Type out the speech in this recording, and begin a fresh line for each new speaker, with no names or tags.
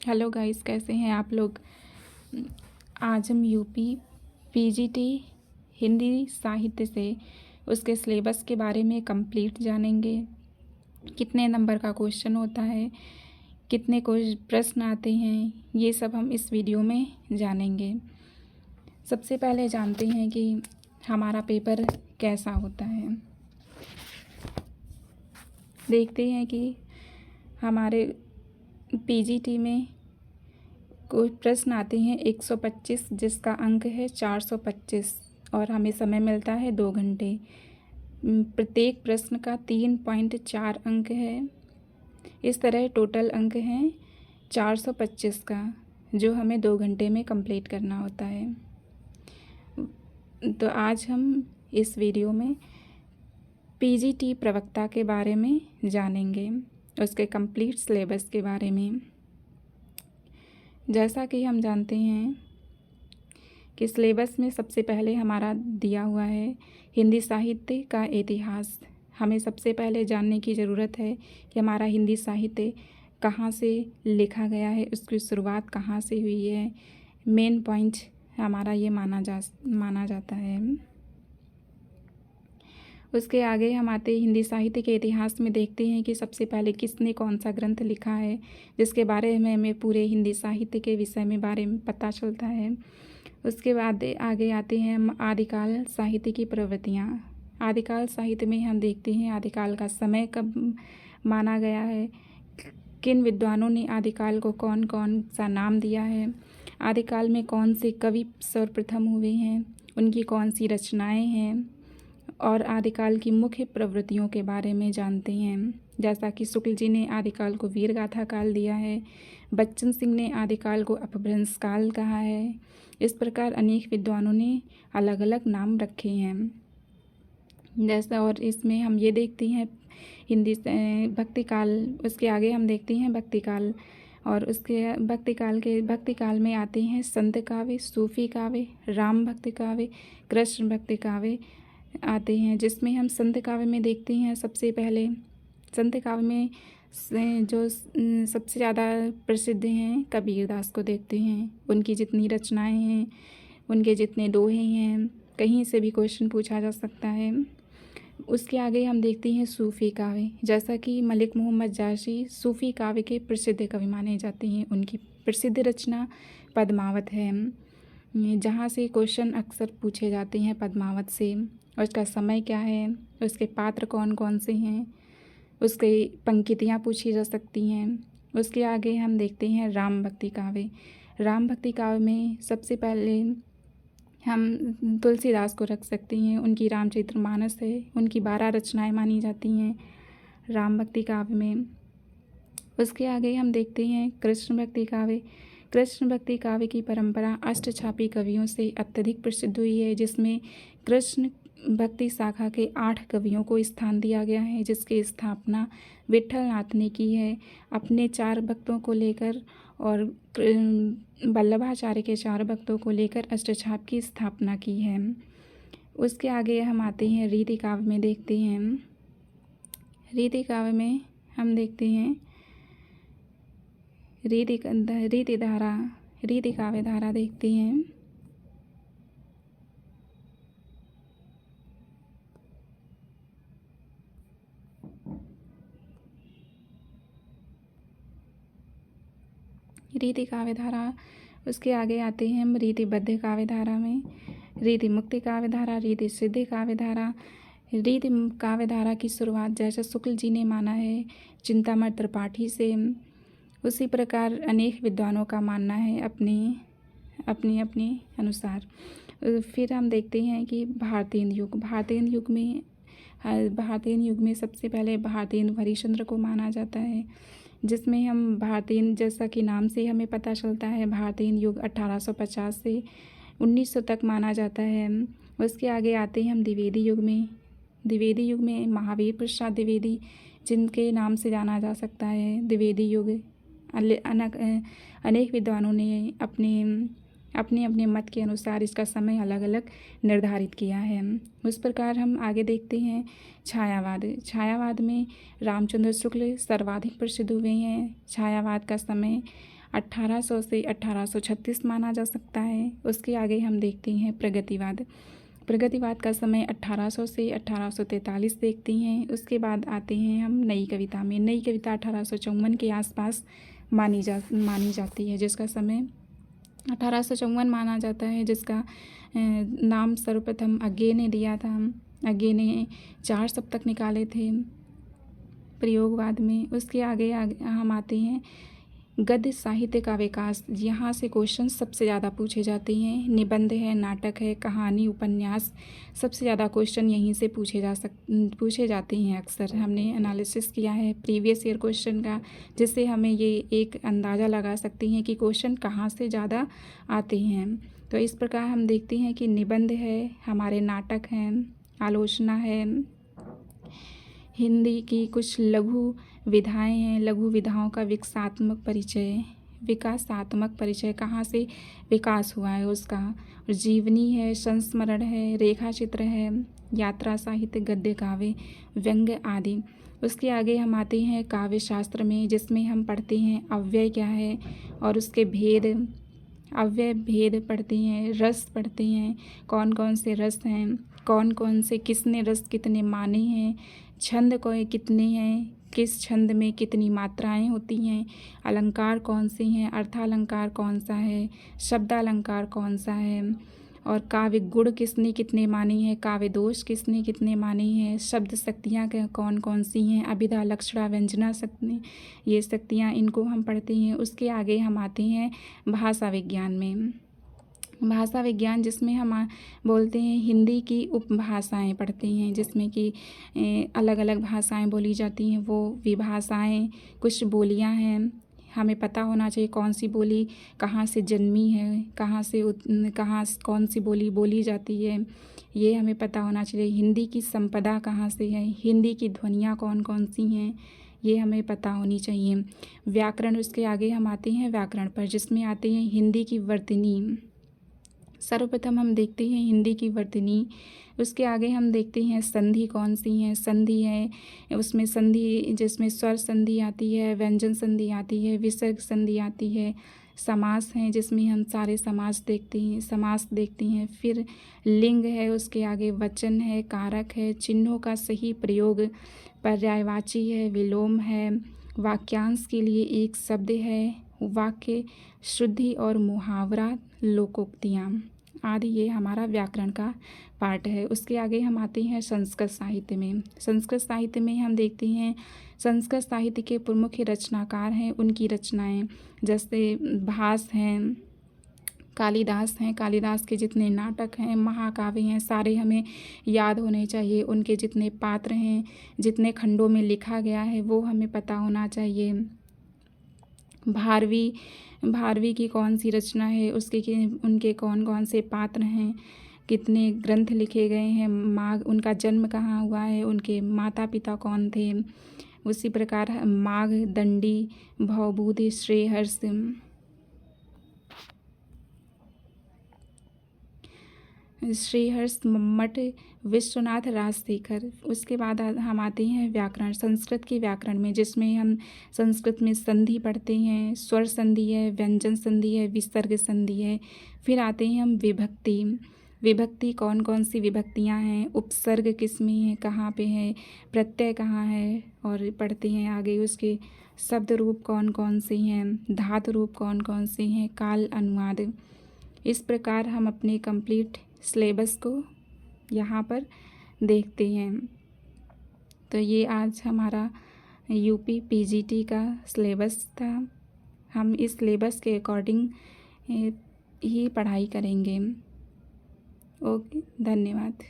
Hello guys, कैसे हैं आप लोग। आज हम यूपी पीजीटी हिंदी साहित्य से उसके सिलेबस के बारे में कंप्लीट जानेंगे। कितने नंबर का क्वेश्चन होता है, कितने प्रश्न आते हैं, ये सब हम इस वीडियो में जानेंगे। सबसे पहले जानते हैं कि हमारा पेपर कैसा होता है। देखते हैं कि हमारे पीजीटी में कोई प्रश्न आते हैं 125, जिसका अंक है 425 और हमें समय मिलता है 2 घंटे। प्रत्येक प्रश्न का 3.4 अंक है। इस तरह टोटल अंक हैं 425 का, जो हमें 2 घंटे में कंप्लीट करना होता है। तो आज हम इस वीडियो में पीजीटी प्रवक्ता के बारे में जानेंगे, उसके कंप्लीट सिलेबस के बारे में। जैसा कि हम जानते हैं कि सिलेबस में सबसे पहले हमारा दिया हुआ है हिंदी साहित्य का इतिहास। हमें सबसे पहले जानने की ज़रूरत है कि हमारा हिंदी साहित्य कहाँ से लिखा गया है, उसकी शुरुआत कहाँ से हुई है। मेन पॉइंट हमारा ये माना जाता है। उसके आगे हम आते हिंदी साहित्य के इतिहास में देखते हैं कि सबसे पहले किसने कौन सा ग्रंथ लिखा है, जिसके बारे में हमें पूरे हिंदी साहित्य के विषय में बारे में पता चलता है। उसके बाद आगे आते हैं हम आदिकाल साहित्य की प्रवृत्तियाँ। आदिकाल साहित्य में हम देखते हैं आदिकाल का समय कब माना गया है, किन विद्वानों ने आदिकाल को कौन कौन सा नाम दिया है, आदिकाल में कौन से कवि सर्वप्रथम हुए हैं, उनकी कौन सी रचनाएँ हैं, और आदिकाल की मुख्य प्रवृत्तियों के बारे में जानते हैं। जैसा कि शुक्ल जी ने आदिकाल को वीर गाथा काल दिया है, बच्चन सिंह ने आदिकाल को अपभ्रंश काल कहा है। इस प्रकार अनेक विद्वानों ने अलग अलग नाम रखे हैं। जैसा और इसमें हम ये देखते हैं हिंदी भक्ति काल। उसके आगे हम देखते हैं भक्ति काल, और उसके भक्ति काल में आते हैं संत काव्य, सूफी काव्य, राम भक्ति काव्य, कृष्ण भक्ति काव्य आते हैं। जिसमें हम संत काव्य में देखते हैं सबसे पहले संत काव्य में जो सबसे ज़्यादा प्रसिद्ध हैं कबीरदास को देखते हैं। उनकी जितनी रचनाएं हैं, उनके जितने दोहे हैं, कहीं से भी क्वेश्चन पूछा जा सकता है। उसके आगे हम देखते हैं सूफ़ी काव्य। जैसा कि मलिक मोहम्मद जाशी सूफ़ी काव्य के प्रसिद्ध कवि माने जाते हैं। उनकी प्रसिद्ध रचना पद्मावत है, जहाँ से क्वेश्चन अक्सर पूछे जाते हैं पद्मावत से। उसका समय क्या है, उसके पात्र कौन कौन से हैं, उसकी पंक्तियाँ पूछी जा सकती हैं। उसके आगे हम देखते हैं राम भक्ति काव्य। राम भक्ति काव्य में सबसे पहले हम तुलसीदास को रख सकते हैं। उनकी रामचरितमानस है, उनकी 12 रचनाएं मानी जाती हैं राम भक्ति काव्य में। उसके आगे हम देखते हैं कृष्ण भक्ति काव्य। कृष्ण भक्ति काव्य की परंपरा अष्टछापी कवियों से अत्यधिक प्रसिद्ध हुई है, जिसमें कृष्ण भक्ति शाखा के 8 कवियों को स्थान दिया गया है, जिसकी स्थापना विट्ठल नाथ ने की है अपने 4 भक्तों को लेकर, और वल्लभाचार्य के 4 भक्तों को लेकर अष्टछाप की स्थापना की है। उसके आगे हम आते हैं रीति काव्य में देखते हैं। रीति काव्य में हम देखते हैं रीति काव्य धारा देखते हैं। रीति काव्य धारा। उसके आगे आते हैं हम रीतिबद्ध काव्य धारा में। रीति मुक्ति काव्य धारा, रीति सिद्धि काव्य धारा। रीति काव्य धारा की शुरुआत जैसे शुक्ल जी ने माना है चिंतामण त्रिपाठी से, उसी प्रकार अनेक विद्वानों का मानना है अपने अनुसार। फिर हम देखते हैं कि भारतीय युग में सबसे पहले भारतेंदु हरिश्चंद्र को माना जाता है, जिसमें हम भारतीय जैसा कि नाम से हमें पता चलता है भारतीय युग 1850 से 1900 तक माना जाता है। उसके आगे आते हैं हम द्विवेदी युग में महावीर प्रसाद द्विवेदी, जिनके नाम से जाना जा सकता है द्विवेदी युग। अनेक विद्वानों ने अपने अपने मत के अनुसार इसका समय अलग अलग निर्धारित किया है। उस प्रकार हम आगे देखते हैं छायावाद। छायावाद में रामचंद्र शुक्ल सर्वाधिक प्रसिद्ध हुए हैं। छायावाद का समय 1800 से 1836 माना जा सकता है। उसके आगे हम देखते हैं प्रगतिवाद। प्रगतिवाद का समय 1800 से 1843 देखते हैं। उसके बाद आते हैं हम नई कविता में। नई कविता 1854 के आसपास मानी जाती है, जिसका समय 1854 माना जाता है, जिसका नाम सर्वप्रथम अज्ञे ने दिया था। अज्ञे ने 4 सप्तक निकाले थे प्रयोगवाद में। उसके आगे हम आते हैं गद्य साहित्य का विकास। यहाँ से क्वेश्चन सबसे ज़्यादा पूछे जाते हैं। निबंध है, नाटक है, कहानी, उपन्यास, सबसे ज़्यादा क्वेश्चन यहीं से पूछे जाते हैं। अक्सर हमने एनालिसिस किया है प्रीवियस ईयर क्वेश्चन का, जिससे हमें ये एक अंदाज़ा लगा सकते हैं कि क्वेश्चन कहाँ से ज़्यादा आते हैं। तो इस प्रकार हम देखते हैं कि निबंध है, हमारे नाटक हैं, आलोचना है, हिंदी की कुछ लघु विधाएं हैं, लघु विधाओं का विकासात्मक परिचय कहाँ से विकास हुआ है उसका, और जीवनी है, संस्मरण है, रेखा चित्र है, यात्रा साहित्य, गद्य काव्य, व्यंग्य आदि। उसके आगे हम आते हैं काव्य शास्त्र में, जिसमें हम पढ़ते हैं अव्यय क्या है और उसके अव्यय भेद पढ़ते हैं, रस पढ़ते हैं, कौन कौन से रस हैं, कौन कौन से किसने रस कितने माने हैं, छंद कितने हैं, किस छंद में कितनी मात्राएं होती हैं, अलंकार कौन से हैं, अर्थालंकार कौन सा है, शब्दालंकार कौन सा है, और काव्य गुण किसने कितने माने हैं, काव्य दोष किसने कितने माने हैं, शब्द शक्तियाँ कौन कौन सी हैं, अभिधा लक्षणा व्यंजना शक्ति, ये शक्तियाँ, इनको हम पढ़ते हैं। उसके आगे हम आते हैं भाषा विज्ञान में। भाषा विज्ञान जिसमें हम बोलते हैं हिंदी की उपभाषाएं पढ़ते हैं, जिसमें कि अलग अलग भाषाएं बोली जाती हैं, वो विभाषाएं, कुछ बोलियां हैं। हमें पता होना चाहिए कौन सी बोली कहाँ से जन्मी है, कहाँ कौन सी बोली बोली जाती है, ये हमें पता होना चाहिए। हिंदी की संपदा कहाँ से है, हिंदी की ध्वनियाँ कौन कौन सी हैं, ये हमें पता होनी चाहिए। व्याकरण, उसके आगे हम आते हैं व्याकरण पर, जिसमें आते हैं हिंदी की वर्तनी। सर्वप्रथम हम देखते हैं हिंदी की वर्तनी। उसके आगे हम देखते हैं संधि कौन सी हैं। संधि है, उसमें संधि जिसमें स्वर संधि आती है, व्यंजन संधि आती है, विसर्ग संधि आती है। समास हैं, जिसमें हम सारे समास देखते हैं। फिर लिंग है, उसके आगे वचन है, कारक है, चिन्हों का सही प्रयोग, पर्यायवाची है, विलोम है, वाक्यांश के लिए एक शब्द है, वाक्य शुद्धि और मुहावरा, लोकोक्तियाँ आदि, ये हमारा व्याकरण का पार्ट है। उसके आगे हम आते हैं संस्कृत साहित्य में। संस्कृत साहित्य में हम देखते हैं संस्कृत साहित्य के प्रमुख रचनाकार हैं, उनकी रचनाएं, जैसे भास हैं, कालिदास हैं। कालिदास के जितने नाटक हैं, महाकाव्य हैं, सारे हमें याद होने चाहिए। उनके जितने पात्र हैं, जितने खंडों में लिखा गया है, वो हमें पता होना चाहिए। भारवी की कौन सी रचना है, उनके कौन कौन से पात्र हैं, कितने ग्रंथ लिखे गए हैं, माघ, उनका जन्म कहाँ हुआ है, उनके माता पिता कौन थे। उसी प्रकार माघ, दंडी, भवभूति, श्रीहर्ष, मम्मट, विश्वनाथ राजशेखर। उसके बाद हम आते हैं व्याकरण, संस्कृत के व्याकरण में, जिसमें हम संस्कृत में संधि पढ़ते हैं, स्वर संधि है, व्यंजन संधि है, विसर्ग संधि है। फिर आते हैं हम विभक्ति कौन कौन सी विभक्तियाँ हैं, उपसर्ग किसमें है, कहाँ पे है, प्रत्यय कहाँ है, और पढ़ते हैं आगे उसके शब्द रूप कौन कौन से हैं, धातु रूप कौन कौन से हैं, काल, अनुवाद। इस प्रकार हम अपने कंप्लीट सिलेबस को यहाँ पर देखते हैं। तो ये आज हमारा यूपी पीजीटी का सिलेबस था। हम इस सिलेबस के अकॉर्डिंग ही पढ़ाई करेंगे। ओके, धन्यवाद।